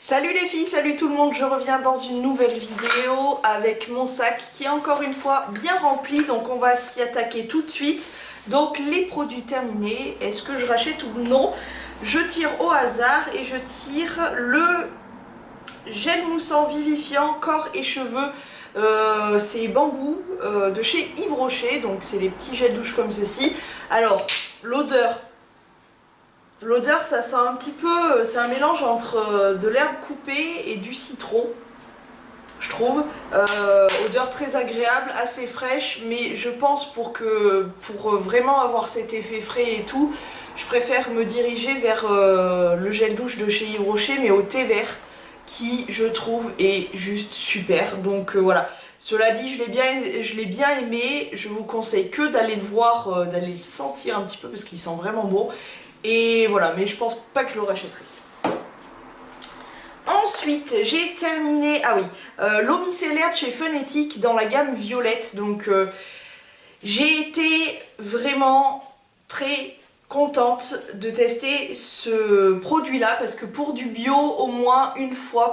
Salut les filles, salut tout le monde, je reviens dans une nouvelle vidéo avec mon sac qui est encore une fois bien rempli, donc on va s'y attaquer tout de suite. Donc les produits terminés, est-ce que je rachète ou non? Je tire au hasard et je tire le gel moussant vivifiant corps et cheveux. C'est bambou de chez Yves Rocher, donc c'est les petits gels douche comme ceci. Alors l'odeur, ça sent un petit peu, c'est un mélange entre de l'herbe coupée et du citron, je trouve. Odeur très agréable, assez fraîche, mais je pense pour vraiment avoir cet effet frais et tout, je préfère me diriger vers le gel douche de chez Yves Rocher, mais au thé vert, qui je trouve est juste super. Donc voilà. Cela dit, je l'ai bien aimé. Je vous conseille que d'aller le voir, d'aller le sentir un petit peu parce qu'il sent vraiment bon. Et voilà, mais je pense pas que je le rachèterai. Ensuite, j'ai terminé, l'eau micellaire de chez Phonetic dans la gamme violette. Donc j'ai été vraiment très contente de tester ce produit là parce que pour du bio au moins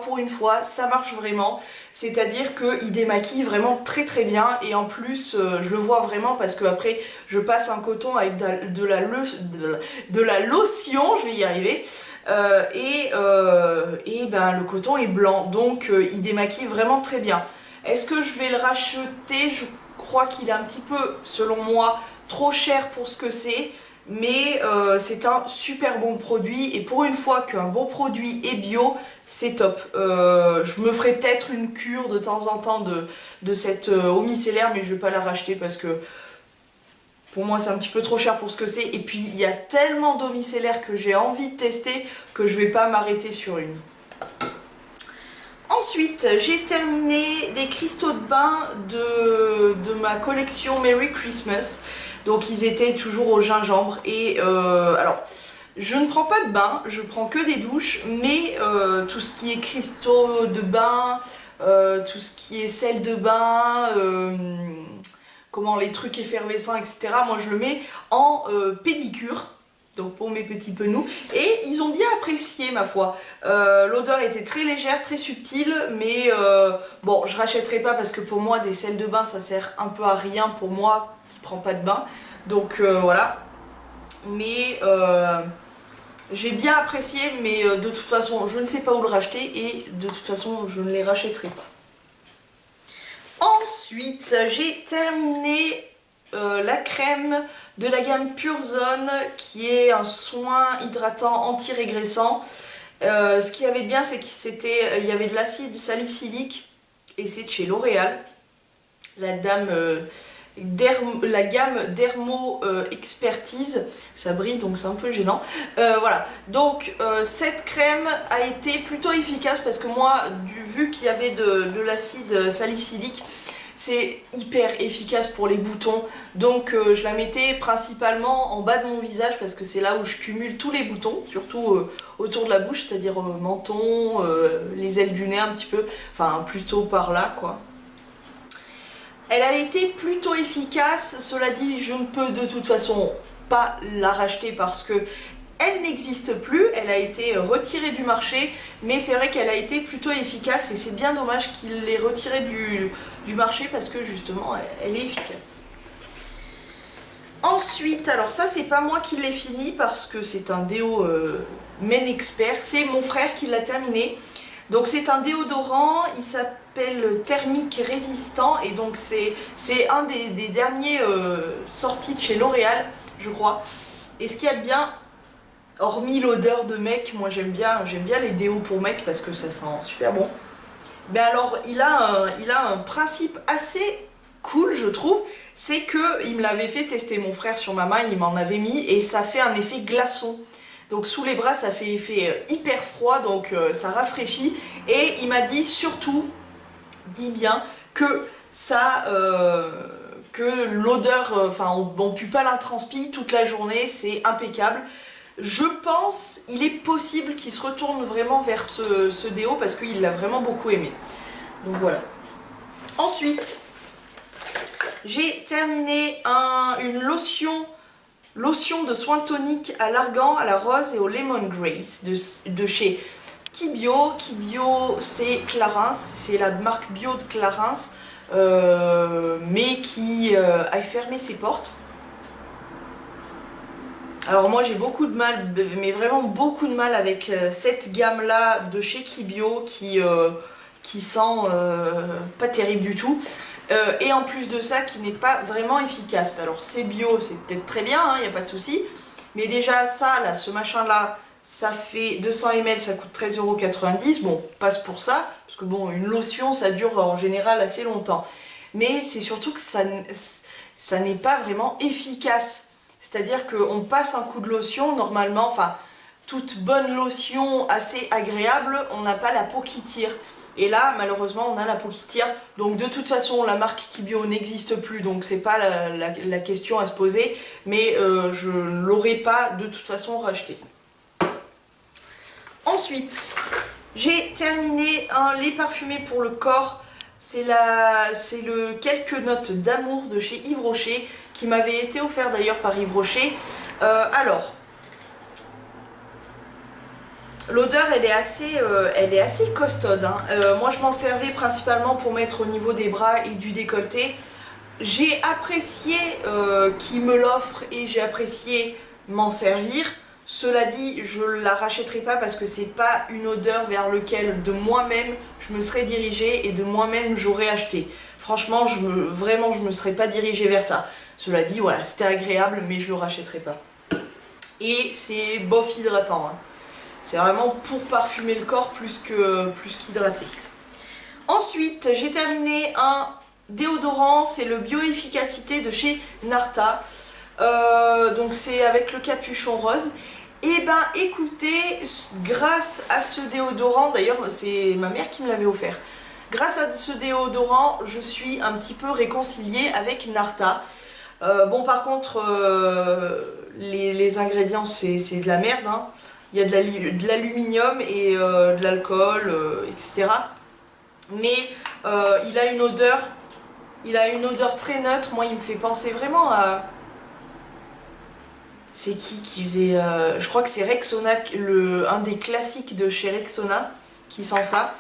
pour une fois ça marche vraiment, c'est à dire qu'il démaquille vraiment très très bien et en plus je le vois vraiment parce que après je passe un coton avec de la lotion, je vais y arriver, et ben le coton est blanc donc il démaquille vraiment très bien. Est-ce que je vais le racheter? Je crois qu'il est un petit peu, selon moi, trop cher pour ce que c'est, mais c'est un super bon produit et pour une fois qu'un bon produit est bio, c'est top. Je me ferai peut-être une cure de temps en temps de cette eau micellaire, mais je vais pas la racheter parce que pour moi c'est un petit peu trop cher pour ce que c'est, et puis il y a tellement d'eau micellaire que j'ai envie de tester que je vais pas m'arrêter sur une. Ensuite, j'ai terminé des cristaux de bain de ma collection Merry Christmas. Donc ils étaient toujours au gingembre. Et alors, je ne prends pas de bain, je prends que des douches. Mais tout ce qui est cristaux de bain, tout ce qui est sel de bain, les trucs effervescents, etc. Moi je le mets en pédicure. Donc pour mes petits penous, et ils ont bien apprécié ma foi. L'odeur était très légère, très subtile, mais bon, je rachèterai pas parce que pour moi des sels de bain ça sert un peu à rien pour moi qui prends pas de bain, donc voilà. Mais j'ai bien apprécié, mais de toute façon je ne sais pas où le racheter et de toute façon je ne les rachèterai pas. Ensuite j'ai terminé la crème de la gamme Pure Zone qui est un soin hydratant anti-régressant. Ce qu'il y avait de bien, c'est qu'il y avait de l'acide salicylique et c'est de chez L'Oréal. La gamme Dermo Expertise, ça brille donc c'est un peu gênant. Voilà, donc cette crème a été plutôt efficace parce que moi, vu qu'il y avait de l'acide salicylique, c'est hyper efficace pour les boutons, donc je la mettais principalement en bas de mon visage parce que c'est là où je cumule tous les boutons, surtout autour de la bouche, c'est-à-dire menton, les ailes du nez un petit peu, enfin plutôt par là quoi. Elle a été plutôt efficace, cela dit je ne peux de toute façon pas la racheter parce que elle n'existe plus, elle a été retirée du marché, mais c'est vrai qu'elle a été plutôt efficace et c'est bien dommage qu'il l'ait retirée du marché parce que justement elle est efficace. Ensuite, alors ça c'est pas moi qui l'ai fini parce que c'est un déo Men Expert, c'est mon frère qui l'a terminé. Donc c'est un déodorant, il s'appelle Thermique Résistant et donc c'est un des derniers sortis de chez L'Oréal, je crois. Et ce qu'il y a de bien, hormis l'odeur de mec, moi j'aime bien les déos pour mec parce que ça sent super bon. Mais alors il a un principe assez cool je trouve, c'est que il me l'avait fait tester mon frère sur ma main, il m'en avait mis et ça fait un effet glaçon. Donc sous les bras ça fait effet hyper froid, donc ça rafraîchit, et il m'a dit surtout, dis bien que ça... que l'odeur, on pue pas la transpi toute la journée, c'est impeccable. Je pense, il est possible qu'il se retourne vraiment vers ce déo parce qu'il l'a vraiment beaucoup aimé. Donc voilà. Ensuite, j'ai terminé une lotion de soin tonique à l'argan, à la rose et au lemongrass de chez Kibio. Kibio, c'est Clarins, c'est la marque bio de Clarins, mais qui a fermé ses portes. Alors moi j'ai beaucoup de mal, mais vraiment beaucoup de mal avec cette gamme là de chez Kibio qui sent pas terrible du tout. Et en plus de ça qui n'est pas vraiment efficace. Alors c'est bio, c'est peut-être très bien, il n'y a pas de souci. Mais déjà ça, là, ce machin là, ça fait 200 ml, ça coûte 13,90 €. Bon, passe pour ça, parce que bon, une lotion ça dure en général assez longtemps. Mais c'est surtout que ça n'est pas vraiment efficace. C'est-à-dire qu'on passe un coup de lotion, normalement, enfin, toute bonne lotion assez agréable, on n'a pas la peau qui tire. Et là, malheureusement, on a la peau qui tire. Donc de toute façon, la marque Kibio n'existe plus, donc c'est pas la question à se poser. Mais je ne l'aurais pas de toute façon racheté. Ensuite, j'ai terminé un lait parfumé pour le corps. C'est le Quelques notes d'amour de chez Yves Rocher, qui m'avait été offert d'ailleurs par Yves Rocher. Alors, l'odeur elle est assez costaude, hein. Moi je m'en servais principalement pour mettre au niveau des bras et du décolleté. J'ai apprécié qu'il me l'offre et j'ai apprécié m'en servir. Cela dit, je ne la rachèterai pas parce que c'est pas une odeur vers laquelle de moi-même je me serais dirigée et de moi-même j'aurais acheté. Franchement, vraiment je me serais pas dirigée vers ça. Cela dit, voilà, c'était agréable mais je le rachèterai pas. Et c'est bof hydratant, hein. C'est vraiment pour parfumer le corps plus qu'hydrater. Ensuite, j'ai terminé un déodorant, c'est le Bio-Efficacité de chez Narta. Donc c'est avec le capuchon rose. Et ben écoutez, grâce à ce déodorant, d'ailleurs c'est ma mère qui me l'avait offert. Grâce à ce déodorant, je suis un petit peu réconciliée avec Narta. Bon par contre, les ingrédients c'est de la merde, hein. Il y a de l'aluminium et de l'alcool, etc. Mais il a une odeur très neutre. Moi il me fait penser vraiment à... C'est qui faisait... je crois que c'est Rexona, un des classiques de chez Rexona qui sent ça.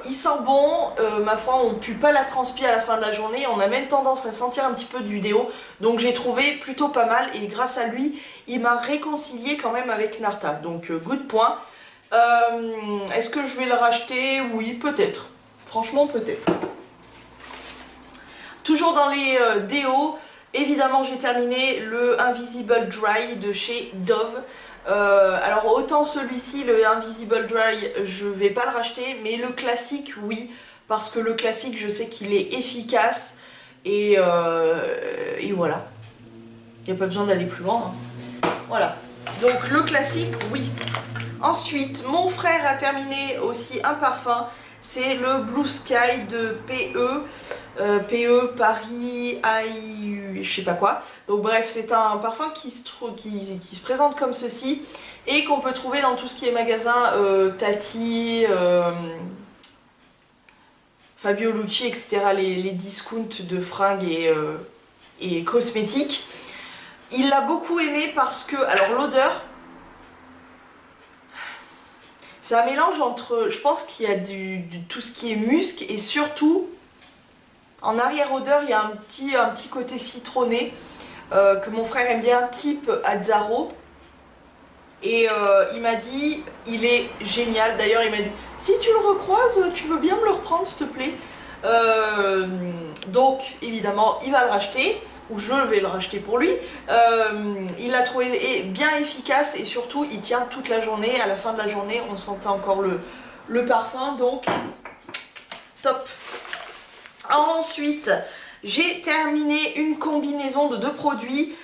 Il sent bon, ma foi on pue pas la transpi à la fin de la journée, on a même tendance à sentir un petit peu du déo, donc j'ai trouvé plutôt pas mal et grâce à lui il m'a réconcilié quand même avec Narta, donc good point. Est-ce que je vais le racheter? Oui, peut-être, franchement peut-être. Toujours dans les déos, évidemment j'ai terminé le Invisible Dry de chez Dove. Alors autant celui-ci, le Invisible Dry, je vais pas le racheter, mais le classique, oui, parce que le classique, je sais qu'il est efficace et voilà. Il n'y a pas besoin d'aller plus loin, hein. Voilà. Donc le classique, oui. Ensuite, mon frère a terminé aussi un parfum. C'est le Blue Sky de PE. PE Paris AIU, je sais pas quoi. Donc bref, c'est un parfum qui se présente comme ceci et qu'on peut trouver dans tout ce qui est magasin Tati, Fabio Lucci, etc. Les discounts de fringues et cosmétiques. Il l'a beaucoup aimé parce que, alors l'odeur, c'est un mélange entre, je pense qu'il y a tout ce qui est musc et surtout, en arrière-odeur, il y a un petit côté citronné que mon frère aime bien, type Azzaro. Et il m'a dit, il est génial. D'ailleurs, il m'a dit, si tu le recroises, tu veux bien me le reprendre, s'il te plaît. Donc, évidemment, il va le racheter, ou je vais le racheter pour lui. Il l'a trouvé bien efficace et surtout, il tient toute la journée. À la fin de la journée, on sentait encore le parfum, donc top. Ensuite, j'ai terminé une combinaison de 2 produits.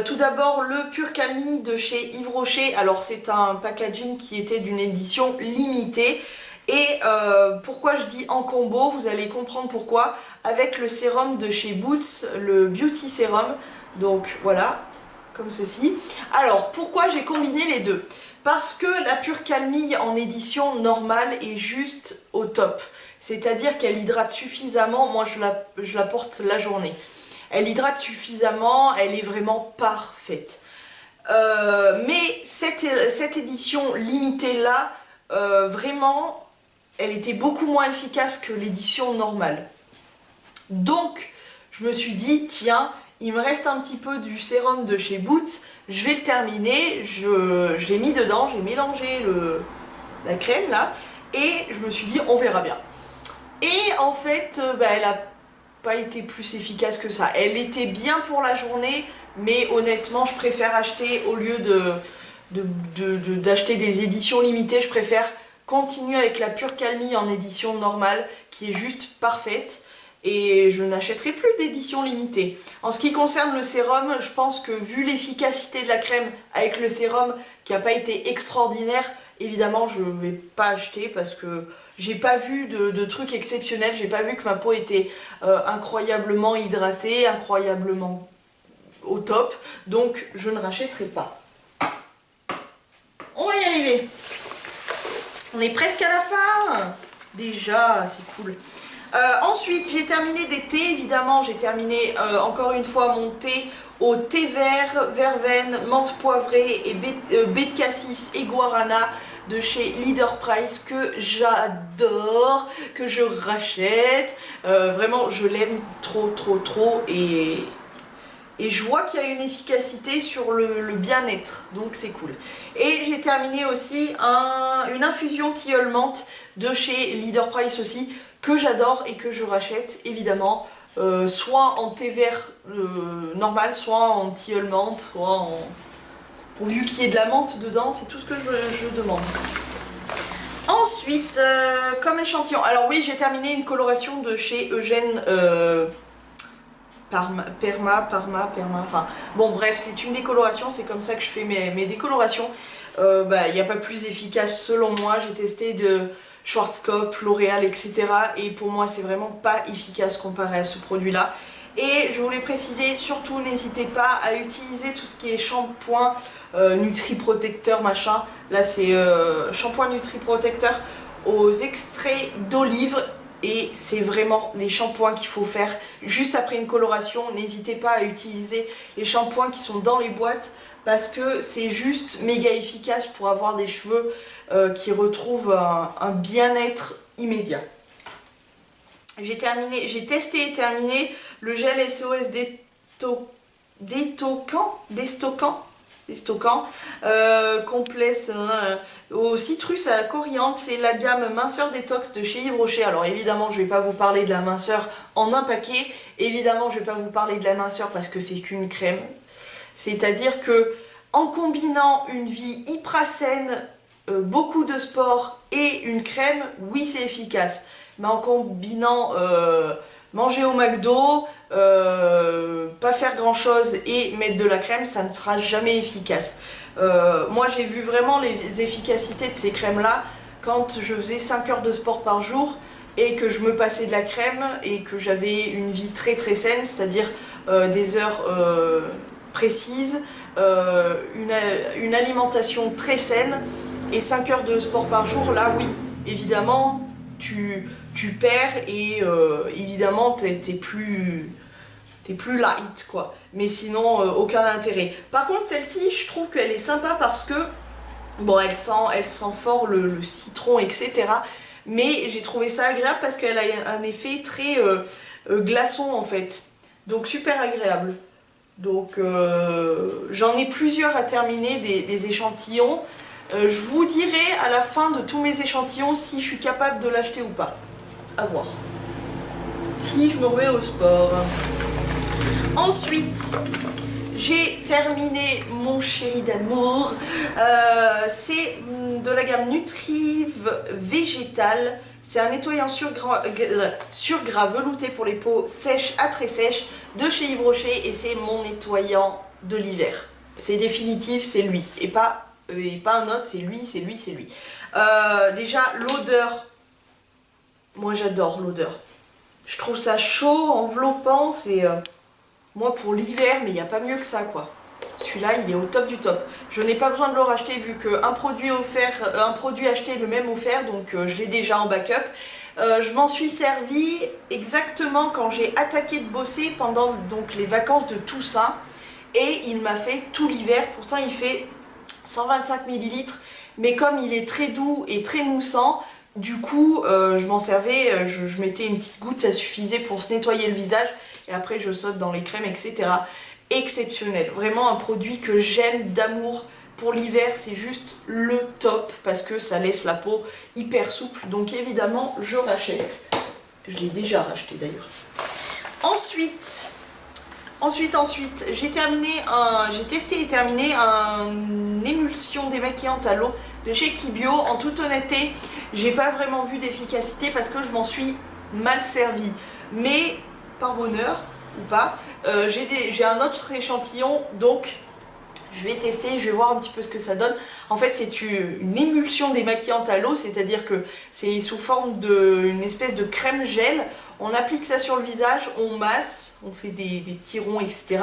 Tout d'abord le Pur Calmie de chez Yves Rocher. Alors c'est un packaging qui était d'une édition limitée. Et pourquoi je dis en combo, vous allez comprendre pourquoi. Avec le sérum de chez Boots, le Beauty Serum. Donc voilà, comme ceci. Alors pourquoi j'ai combiné les deux? Parce que la Pur Calmie en édition normale est juste au top. C'est-à-dire qu'elle hydrate suffisamment, moi je la porte la journée. Elle hydrate suffisamment, elle est vraiment parfaite. Mais cette édition limitée là, vraiment, elle était beaucoup moins efficace que l'édition normale. Donc, je me suis dit, tiens, il me reste un petit peu du sérum de chez Boots, je vais le terminer, je l'ai mis dedans, j'ai mélangé la crème là, et je me suis dit, on verra bien. Et en fait, elle a pas été plus efficace que ça. Elle était bien pour la journée, mais honnêtement, je préfère acheter, au lieu d'acheter des éditions limitées, je préfère continuer avec la Pure Calmie en édition normale, qui est juste parfaite. Et je n'achèterai plus d'édition limitée. En ce qui concerne le sérum, je pense que vu l'efficacité de la crème avec le sérum qui n'a pas été extraordinaire, évidemment je ne vais pas acheter parce que j'ai pas vu de trucs exceptionnels, j'ai pas vu que ma peau était incroyablement hydratée, incroyablement au top, donc je ne rachèterai pas. On va y arriver. On est presque à la fin. Déjà, c'est cool. Ensuite, j'ai terminé des thés, évidemment, j'ai terminé encore une fois mon thé au thé vert, verveine, menthe poivrée et baie de cassis et guarana de chez Leader Price que j'adore, que je rachète. Vraiment, je l'aime trop et je vois qu'il y a une efficacité sur le bien-être, donc c'est cool. Et j'ai terminé aussi une infusion tilleul menthe de chez Leader Price aussi, que j'adore et que je rachète évidemment, soit en thé vert normal, soit en tilleul menthe, soit en... pourvu qu'il y ait de la menthe dedans, c'est tout ce que je demande. Ensuite, comme échantillon, alors oui, j'ai terminé une coloration de chez Eugène Parma, enfin bon bref, c'est une décoloration, c'est comme ça que je fais mes décolorations. Il n'y a pas plus efficace selon moi, j'ai testé de Schwarzkopf, L'Oréal, etc. et pour moi c'est vraiment pas efficace comparé à ce produit là. Et je voulais préciser, surtout n'hésitez pas à utiliser tout ce qui est shampoing, Nutri-Protecteur machin. Là c'est shampoing Nutri-Protecteur aux extraits d'olive. Et c'est vraiment les shampoings qu'il faut faire juste après une coloration. N'hésitez pas à utiliser les shampoings qui sont dans les boîtes parce que c'est juste méga efficace pour avoir des cheveux qui retrouvent un bien-être immédiat. J'ai testé et terminé le gel SOS déstockant, complet au citrus à la coriandre, c'est la gamme minceur détox de chez Yves Rocher. Alors évidemment je vais pas vous parler de la minceur en un paquet, évidemment je vais pas vous parler de la minceur parce que c'est qu'une crème, c'est à dire que en combinant une vie hyper saine, beaucoup de sport et une crème, oui c'est efficace, mais en combinant manger au McDo, pas faire grand chose et mettre de la crème, ça ne sera jamais efficace. Moi j'ai vu vraiment les efficacités de ces crèmes là quand je faisais 5 heures de sport par jour et que je me passais de la crème et que j'avais une vie très saine, c'est-à-dire des heures précises, une alimentation très saine et 5 heures de sport par jour, là oui, évidemment tu perds et évidemment t'es plus light quoi, mais sinon aucun intérêt. Par contre celle-ci je trouve qu'elle est sympa parce que bon elle sent fort le citron etc, mais j'ai trouvé ça agréable parce qu'elle a un effet très glaçon en fait, donc super agréable. Donc j'en ai plusieurs à terminer des échantillons. Je vous dirai à la fin de tous mes échantillons si je suis capable de l'acheter ou pas. À voir. Si je me remets au sport. Ensuite, j'ai terminé mon chéri d'amour. C'est de la gamme Nutriv Végétal. C'est un nettoyant sur gras velouté pour les peaux sèches à très sèches de chez Yves Rocher et c'est mon nettoyant de l'hiver. C'est définitif, c'est lui et pas un autre, c'est lui. Déjà l'odeur, moi j'adore l'odeur. Je trouve ça chaud, enveloppant, c'est moi pour l'hiver, mais il n'y a pas mieux que ça quoi. Celui-là il est au top du top. Je n'ai pas besoin de le racheter vu qu'un produit offert, un produit acheté le même offert, donc je l'ai déjà en backup. Je m'en suis servi exactement quand j'ai attaqué de bosser pendant donc les vacances de Toussaint et il m'a fait tout l'hiver. Pourtant il fait 125 ml mais comme il est très doux et très moussant, du coup je m'en servais, je mettais une petite goutte, ça suffisait pour se nettoyer le visage, et après je saute dans les crèmes, etc. Exceptionnel, vraiment un produit que j'aime d'amour. Pour l'hiver, c'est juste le top parce que ça laisse la peau hyper souple. Donc évidemment, je rachète. Je l'ai déjà racheté d'ailleurs. Ensuite, j'ai testé et terminé une émulsion démaquillante à l'eau de chez Kibio. En toute honnêteté, j'ai pas vraiment vu d'efficacité parce que je m'en suis mal servie. Mais par bonheur ou pas, j'ai un autre échantillon, donc je vais tester, je vais voir un petit peu ce que ça donne. En fait, c'est une émulsion démaquillante à l'eau, c'est-à-dire que c'est sous forme d'une espèce de crème gel. On applique ça sur le visage, on masse, on fait des petits ronds, etc.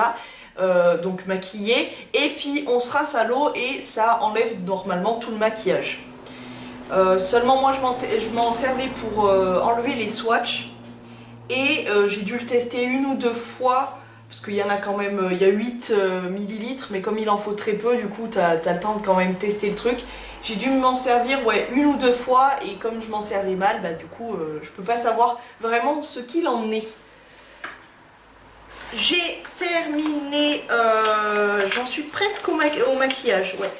Donc maquillé. Et puis on se rince à l'eau et ça enlève normalement tout le maquillage. Seulement moi je m'en servais pour enlever les swatchs. Et j'ai dû le tester une ou deux fois. Parce qu'il y en a quand même, il y a 8 millilitres, mais comme il en faut très peu, du coup t'as le temps de quand même tester le truc. J'ai dû m'en servir une ou deux fois, et comme je m'en servais mal, bah du coup je peux pas savoir vraiment ce qu'il en est. J'ai terminé, j'en suis presque au maquillage, ouais.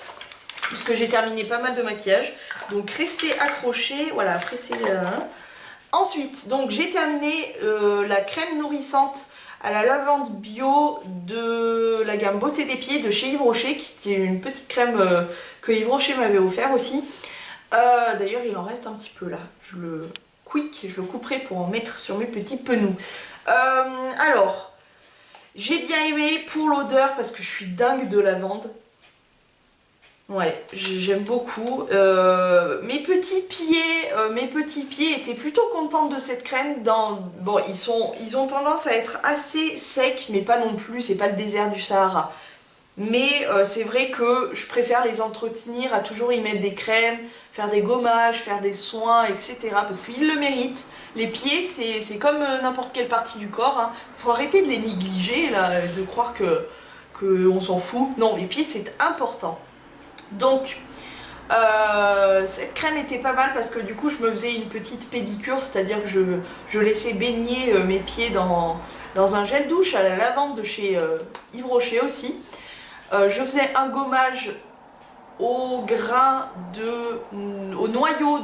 Parce que j'ai terminé pas mal de maquillage, donc restez accrochés, voilà, après c'est... Ensuite, donc j'ai terminé la crème nourrissante à la lavande bio de la gamme Beauté des Pieds de chez Yves Rocher, qui est une petite crème que Yves Rocher m'avait offert aussi. D'ailleurs il en reste un petit peu là, je le couperai pour en mettre sur mes petits penous. Alors, j'ai bien aimé pour l'odeur parce que je suis dingue de lavande. Ouais, j'aime beaucoup. Mes petits pieds étaient plutôt contents de cette crème. Bon, ils ont tendance à être assez secs, mais pas non plus, c'est pas le désert du Sahara. Mais c'est vrai que je préfère les entretenir, à toujours y mettre des crèmes, faire des gommages, faire des soins, etc. Parce qu'ils le méritent. Les pieds, c'est comme n'importe quelle partie du corps, hein. Faut arrêter de les négliger, là, de croire que on s'en fout. Non, les pieds, c'est important. Donc, cette crème était pas mal parce que du coup je me faisais une petite pédicure, c'est-à-dire que je laissais baigner mes pieds dans un gel douche à la lavande de chez Yves Rocher aussi. Je faisais un gommage au noyau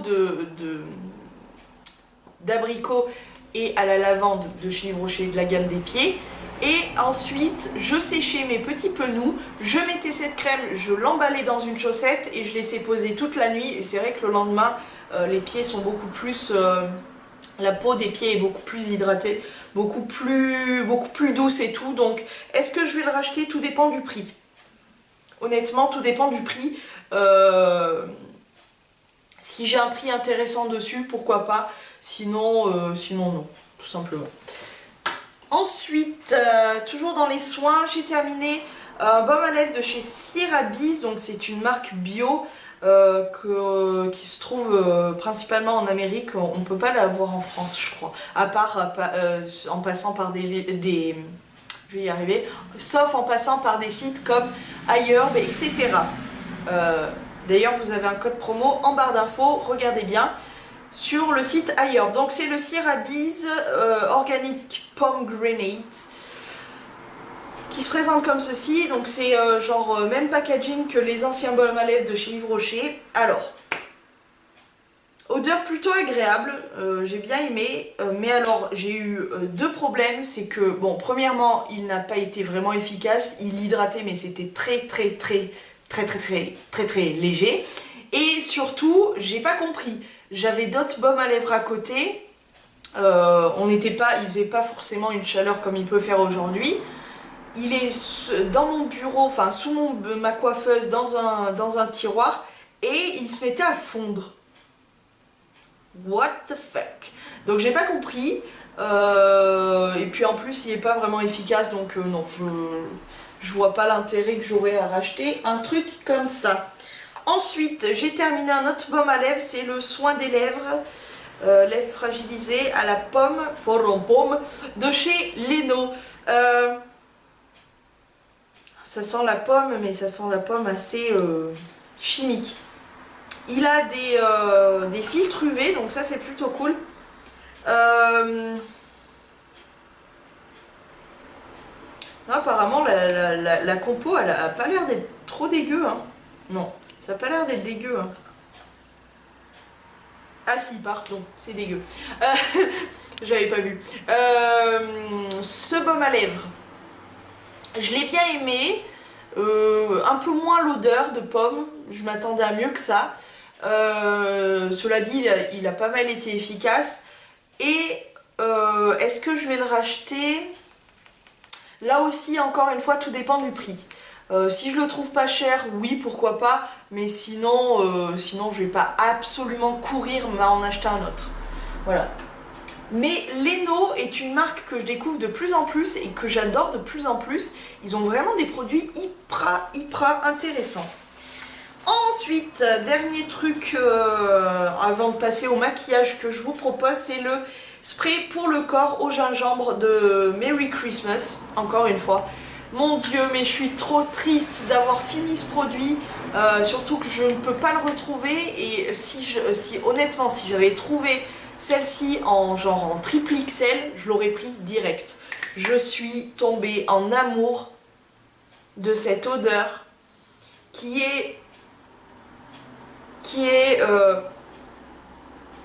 d'abricot et à la lavande de chez Yves Rocher de la gamme des pieds. Et ensuite, je séchais mes petits penous, je mettais cette crème, je l'emballais dans une chaussette et je laissais poser toute la nuit. Et c'est vrai que le lendemain, les pieds sont beaucoup plus... la peau des pieds est beaucoup plus hydratée, beaucoup plus douce et tout. Donc, est-ce que je vais le racheter? Tout dépend du prix. Honnêtement, tout dépend du prix. Si j'ai un prix intéressant dessus, pourquoi pas. Sinon non, tout simplement. Ensuite, toujours dans les soins, j'ai terminé un baume à lèvres de chez Cerabies, donc c'est une marque bio qui se trouve principalement en Amérique. On ne peut pas l'avoir en France, je crois, à part en passant par je vais y arriver, sauf en passant par des sites comme iHerb, etc. D'ailleurs, vous avez un code promo en barre d'infos, regardez bien. Sur le site ailleurs. Donc c'est le Cerabies Organic Pomegranate qui se présente comme ceci. Donc c'est genre même packaging que les anciens baumes à lèvres de chez Yves Rocher. Alors, odeur plutôt agréable, j'ai bien aimé, mais alors j'ai eu deux problèmes. C'est que, bon, premièrement, il n'a pas été vraiment efficace, il hydratait mais c'était très léger. Et surtout, j'ai pas compris. J'avais d'autres baumes à lèvres à côté. Il faisait pas forcément une chaleur comme il peut faire aujourd'hui. Il est dans mon bureau, enfin sous ma coiffeuse, dans un tiroir, et il se mettait à fondre. What the fuck? Donc j'ai pas compris. Et puis en plus, il est pas vraiment efficace, donc non, je vois pas l'intérêt que j'aurais à racheter un truc comme ça. Ensuite, j'ai terminé un autre baume à lèvres, c'est le soin des lèvres, lèvres fragilisées à la pomme, forum pomme, de chez Leno. Ça sent la pomme, mais ça sent la pomme assez chimique. Il a des filtres UV, donc ça c'est plutôt cool. Non, apparemment la compo elle a pas l'air d'être trop dégueu, hein. Non, ça a pas l'air d'être dégueu, hein. Ah si, pardon, c'est dégueu. J'avais pas vu. Ce baume à lèvres, je l'ai bien aimé. Un peu moins l'odeur de pomme, je m'attendais à mieux que ça. Cela dit, il a pas mal été efficace. Et est-ce que je vais le racheter? Là aussi, encore une fois, tout dépend du prix. Si je le trouve pas cher, oui, pourquoi pas. Mais sinon, je vais pas absolument courir en acheter un autre. Voilà. Mais Leno est une marque que je découvre de plus en plus et que j'adore de plus en plus. Ils ont vraiment des produits hyper intéressants. Ensuite, dernier truc avant de passer au maquillage que je vous propose, c'est le spray pour le corps au gingembre de Merry Christmas, encore une fois. Mon Dieu, mais je suis trop triste d'avoir fini ce produit, surtout que je ne peux pas le retrouver. Et honnêtement, si j'avais trouvé celle-ci en triple XL, je l'aurais pris direct. Je suis tombée en amour de cette odeur qui est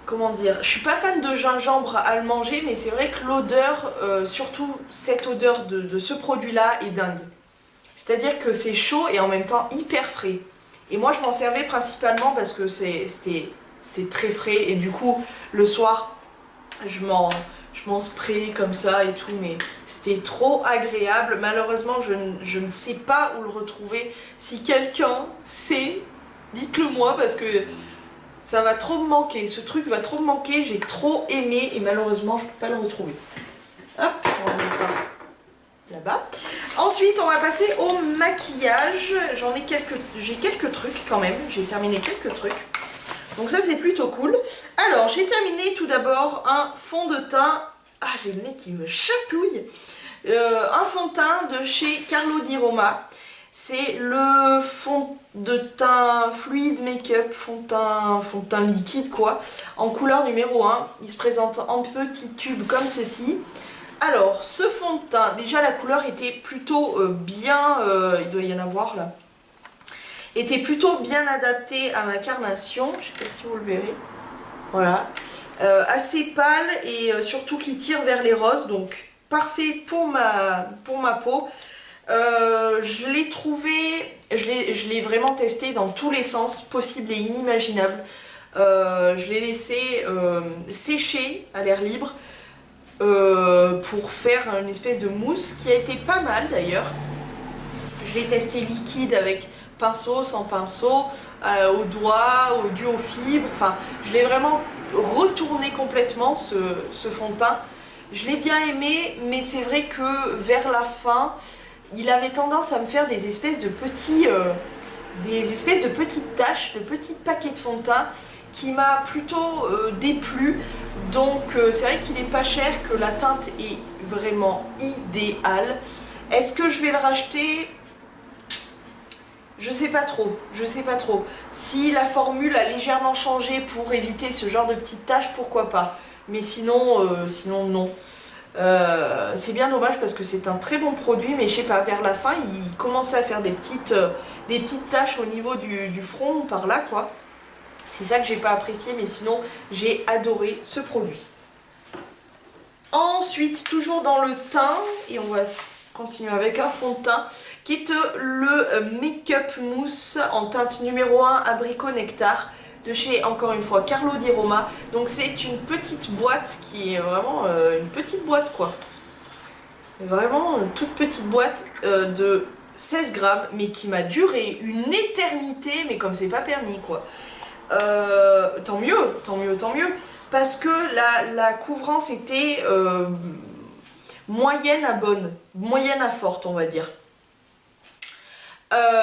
comment dire, je suis pas fan de gingembre à le manger, mais c'est vrai que l'odeur, surtout cette odeur de ce produit-là est dingue. C'est-à-dire que c'est chaud et en même temps hyper frais. Et moi je m'en servais principalement parce que c'était très frais et du coup le soir je m'en spray comme ça et tout, mais c'était trop agréable. Malheureusement je ne sais pas où le retrouver. Si quelqu'un sait, dites-le moi parce que ça va trop me manquer, ce truc va trop me manquer, j'ai trop aimé et malheureusement je peux pas le retrouver. Hop, on va mettre ça là-bas. Ensuite on va passer au maquillage. J'ai quelques trucs quand même, j'ai terminé quelques trucs. Donc ça c'est plutôt cool. Alors j'ai terminé tout d'abord un fond de teint. Ah, j'ai le nez qui me chatouille. Un fond de teint de chez Carlo Di Roma. C'est le fond de teint fluide make-up, fond de teint liquide quoi, en couleur numéro 1. Il se présente en petits tubes comme ceci. Alors, ce fond de teint, déjà la couleur était plutôt bien, il doit y en avoir là, était plutôt bien adaptée à ma carnation, je sais pas si vous le verrez. Voilà, assez pâle et surtout qui tire vers les roses, donc parfait pour ma peau. Je l'ai trouvé, je l'ai vraiment testé dans tous les sens possibles et inimaginables. Je l'ai laissé sécher à l'air libre pour faire une espèce de mousse qui a été pas mal d'ailleurs. Je l'ai testé liquide avec pinceau, sans pinceau, au doigt, dû aux fibres. Enfin, je l'ai vraiment retourné complètement ce fond de teint. Je l'ai bien aimé, mais c'est vrai que vers la fin, il avait tendance à me faire des espèces de petites taches, de petits paquets de fond de teint qui m'a plutôt déplu. Donc c'est vrai qu'il est pas cher, que la teinte est vraiment idéale. Est-ce que je vais le racheter? Je sais pas trop. Si la formule a légèrement changé pour éviter ce genre de petites taches, pourquoi pas. Mais sinon non. C'est bien dommage parce que c'est un très bon produit, mais je sais pas, vers la fin il commençait à faire des petites taches au niveau du front par là quoi. C'est ça que j'ai pas apprécié, mais sinon j'ai adoré ce produit. Ensuite, toujours dans le teint, et on va continuer avec un fond de teint qui est le Make-up Mousse en teinte numéro 1 Abricot Nectar de chez, encore une fois, Carlo Di Roma. Donc c'est une petite boîte qui est vraiment une petite boîte quoi. Vraiment une toute petite boîte de 16 grammes, mais qui m'a duré une éternité, mais comme c'est pas permis quoi. Tant mieux, parce que la couvrance était moyenne à bonne, moyenne à forte on va dire.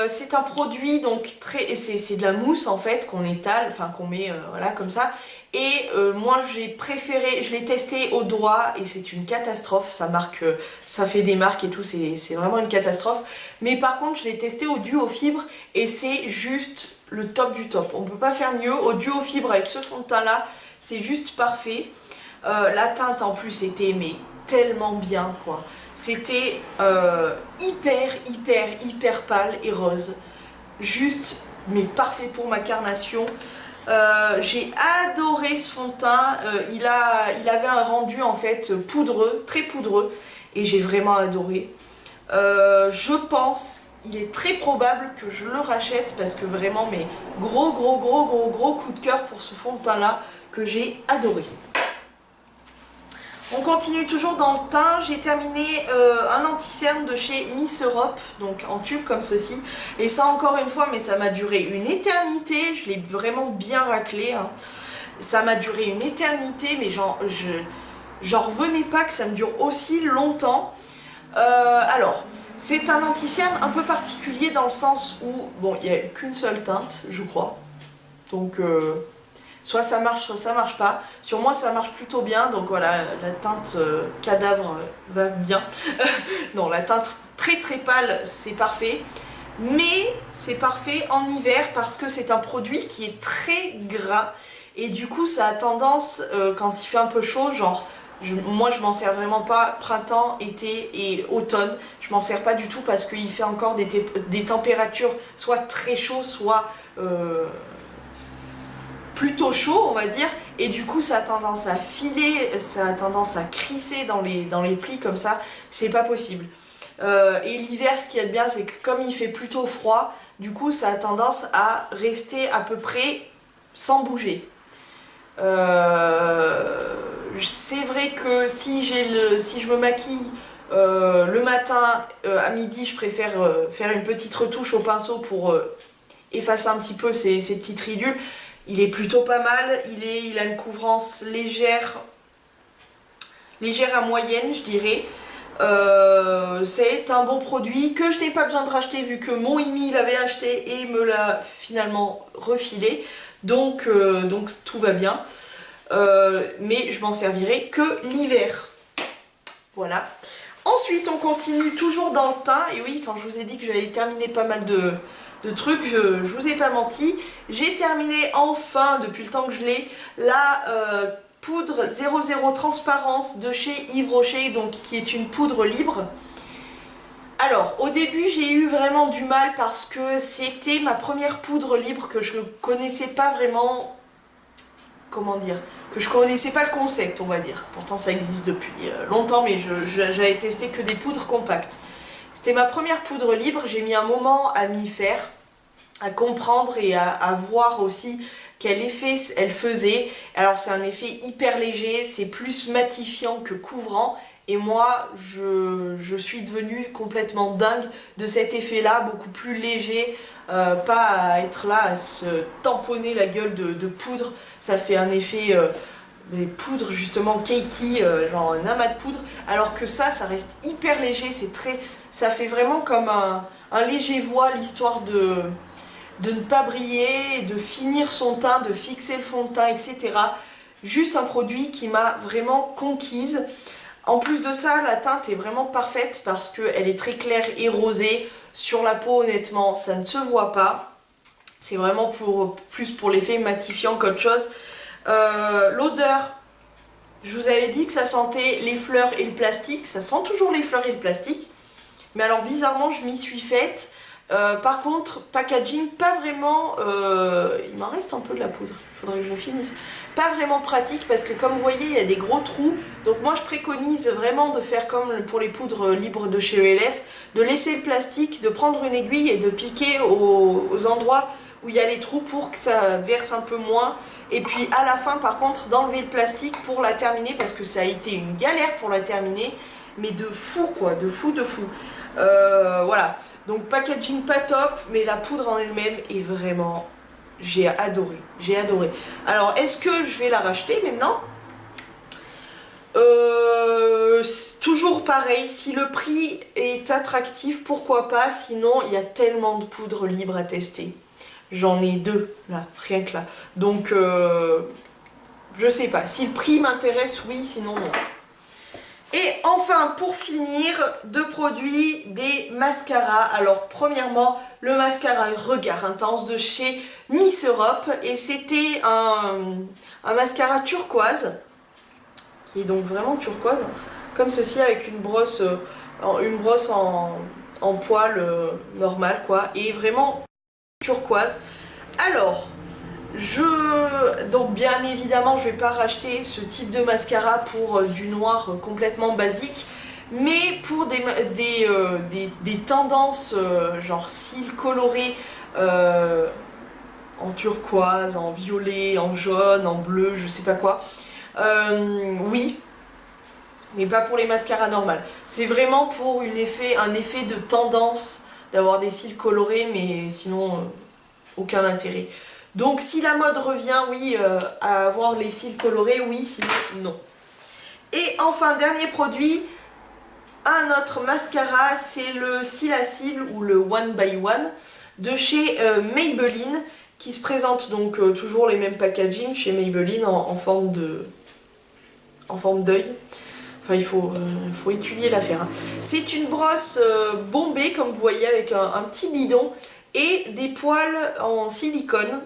C'est un produit donc c'est de la mousse en fait qu'on étale, enfin qu'on met voilà comme ça. Et moi j'ai préféré, je l'ai testé au doigt et c'est une catastrophe, ça fait des marques et tout, c'est vraiment une catastrophe. Mais par contre je l'ai testé au duo aux fibres et c'est juste le top du top. On peut pas faire mieux. Au duo fibre avec ce fond de teint là, c'est juste parfait. La teinte en plus était mais tellement bien quoi. C'était hyper pâle et rose. Juste mais parfait pour ma carnation. J'ai adoré ce fond de teint. Il avait un rendu en fait poudreux, très poudreux, et j'ai vraiment adoré. Je pense, il est très probable que je le rachète parce que vraiment, mais gros coup de cœur pour ce fond de teint là que j'ai adoré. On continue toujours dans le teint. J'ai terminé un anti-cerne de chez Miss Europe, donc en tube comme ceci. Et ça encore une fois, mais ça m'a duré une éternité. Je l'ai vraiment bien raclé. Hein. Ça m'a duré une éternité, mais j'en revenais pas que ça me dure aussi longtemps. Alors, c'est un anti-cerne un peu particulier dans le sens où, bon, il n'y a qu'une seule teinte, je crois. Donc, soit ça marche, soit ça marche pas. Sur moi, ça marche plutôt bien, donc voilà, la teinte cadavre va bien. Non, la teinte très pâle, c'est parfait. Mais c'est parfait en hiver parce que c'est un produit qui est très gras. Et du coup, ça a tendance, quand il fait un peu chaud, genre... moi je m'en sers vraiment pas printemps, été et automne, je m'en sers pas du tout parce qu'il fait encore des températures soit très chaud, soit plutôt chaud on va dire, et du coup ça a tendance à filer, ça a tendance à crisser dans les plis comme ça, c'est pas possible. Et l'hiver ce qui est bien c'est que comme il fait plutôt froid, du coup ça a tendance à rester à peu près sans bouger. C'est vrai que si je me maquille le matin à midi, je préfère faire une petite retouche au pinceau pour effacer un petit peu ces petites ridules. Il est plutôt pas mal, il a une couvrance légère à moyenne je dirais. C'est un bon produit que je n'ai pas besoin de racheter vu que mon Imi l'avait acheté et me l'a finalement refilé. Donc tout va bien. Mais je m'en servirai que l'hiver. Voilà. Ensuite, on continue toujours dans le teint. Et oui, quand je vous ai dit que j'allais terminer pas mal de trucs, je vous ai pas menti. J'ai terminé enfin, depuis le temps que je l'ai, la poudre 00 Transparence de chez Yves Rocher, donc qui est une poudre libre. Alors, au début, j'ai eu vraiment du mal parce que c'était ma première poudre libre que je ne connaissais pas vraiment... Comment dire, que je connaissais pas le concept on va dire, pourtant ça existe depuis longtemps mais j'avais testé que des poudres compactes. C'était ma première poudre libre, j'ai mis un moment à m'y faire, à comprendre et à voir aussi quel effet elle faisait. Alors c'est un effet hyper léger, c'est plus matifiant que couvrant et moi je suis devenue complètement dingue de cet effet là, beaucoup plus léger. Pas à être là à se tamponner la gueule de poudre, ça fait un effet des poudres justement cakey, genre un amas de poudre, alors que ça reste hyper léger, ça fait vraiment comme un léger voile histoire de ne pas briller, de finir son teint, de fixer le fond de teint, etc. Juste un produit qui m'a vraiment conquise. En plus de ça, la teinte est vraiment parfaite parce qu'elle est très claire et rosée. Sur la peau, honnêtement, ça ne se voit pas. C'est vraiment plus pour l'effet matifiant qu'autre chose. L'odeur, je vous avais dit que ça sentait les fleurs et le plastique. Ça sent toujours les fleurs et le plastique. Mais alors, bizarrement, je m'y suis faite. Par contre, packaging, pas vraiment... il m'en reste un peu de la poudre. Il faudrait que je finisse. Pas vraiment pratique parce que comme vous voyez, il y a des gros trous. Donc moi, je préconise vraiment de faire comme pour les poudres libres de chez ELF, de laisser le plastique, de prendre une aiguille et de piquer aux endroits où il y a les trous pour que ça verse un peu moins. Et puis à la fin, par contre, d'enlever le plastique pour la terminer parce que ça a été une galère pour la terminer. Mais de fou, quoi, de fou. Voilà. Donc packaging pas top, mais la poudre en elle-même est vraiment... J'ai adoré. Alors, est-ce que je vais la racheter maintenant? Toujours pareil, si le prix est attractif, pourquoi pas? Sinon, il y a tellement de poudres libres à tester. J'en ai 2, là, rien que là. Donc, je sais pas. Si le prix m'intéresse, oui, sinon non. Et enfin, pour finir, deux produits, des mascaras. Alors premièrement, le mascara Regard Intense de chez Miss Europe. Et c'était un mascara turquoise, qui est donc vraiment turquoise, comme ceci, avec une brosse en poil normal, quoi. Et vraiment turquoise. Alors, donc bien évidemment, je vais pas racheter ce type de mascara pour du noir complètement basique, mais pour des tendances genre cils colorés en turquoise, en violet, en jaune, en bleu, je sais pas quoi. Oui, mais pas pour les mascaras normales. C'est vraiment pour un effet de tendance d'avoir des cils colorés, mais sinon aucun intérêt. Donc si la mode revient, oui, à avoir les cils colorés, oui, sinon non. Et enfin, dernier produit, un autre mascara, c'est le cil à cils ou le One by One de chez Maybelline, qui se présente donc toujours les mêmes packaging chez Maybelline en forme d'œil. Enfin, il faut étudier l'affaire. Hein. C'est une brosse bombée, comme vous voyez, avec un petit bidon et des poils en silicone.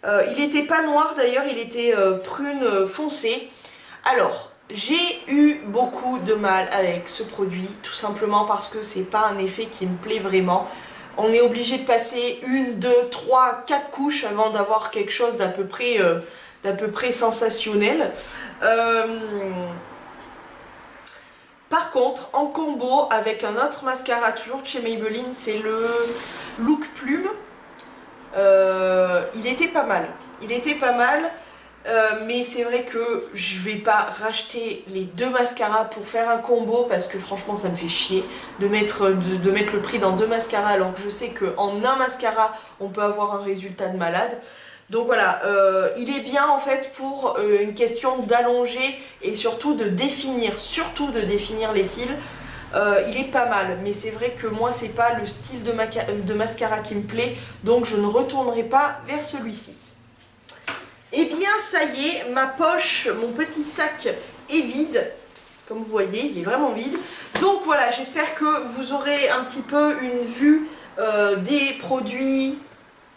Il n'était pas noir d'ailleurs, il était prune foncé. Alors, j'ai eu beaucoup de mal avec ce produit, tout simplement parce que c'est pas un effet qui me plaît vraiment. On est obligé de passer 1, 2, 3, 4 couches avant d'avoir quelque chose d'à peu près sensationnel. Par contre, en combo avec un autre mascara, toujours de chez Maybelline, c'est le Look Plume. Il était pas mal. Mais c'est vrai que je vais pas racheter les deux mascaras pour faire un combo parce que franchement ça me fait chier de mettre le prix dans deux mascaras alors que je sais qu'en un mascara on peut avoir un résultat de malade. Donc voilà, il est bien en fait pour une question d'allonger et surtout de définir les cils. Il est pas mal, mais c'est vrai que moi c'est pas le style de mascara qui me plaît, donc je ne retournerai pas vers celui-ci. Et bien ça y est, ma poche, mon petit sac est vide. Comme vous voyez, il est vraiment vide. Donc voilà, j'espère que vous aurez un petit peu une vue des produits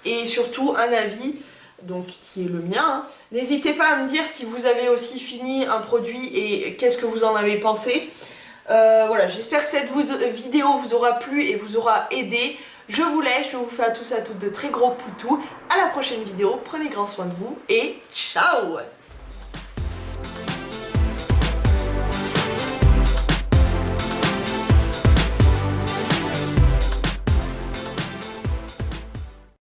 et surtout un avis, donc qui est le mien. Hein. N'hésitez pas à me dire si vous avez aussi fini un produit et qu'est-ce que vous en avez pensé. Voilà, j'espère que cette vidéo vous aura plu et vous aura aidé. Je vous laisse, je vous fais à tous et à toutes de très gros poutous. À la prochaine vidéo, prenez grand soin de vous et ciao!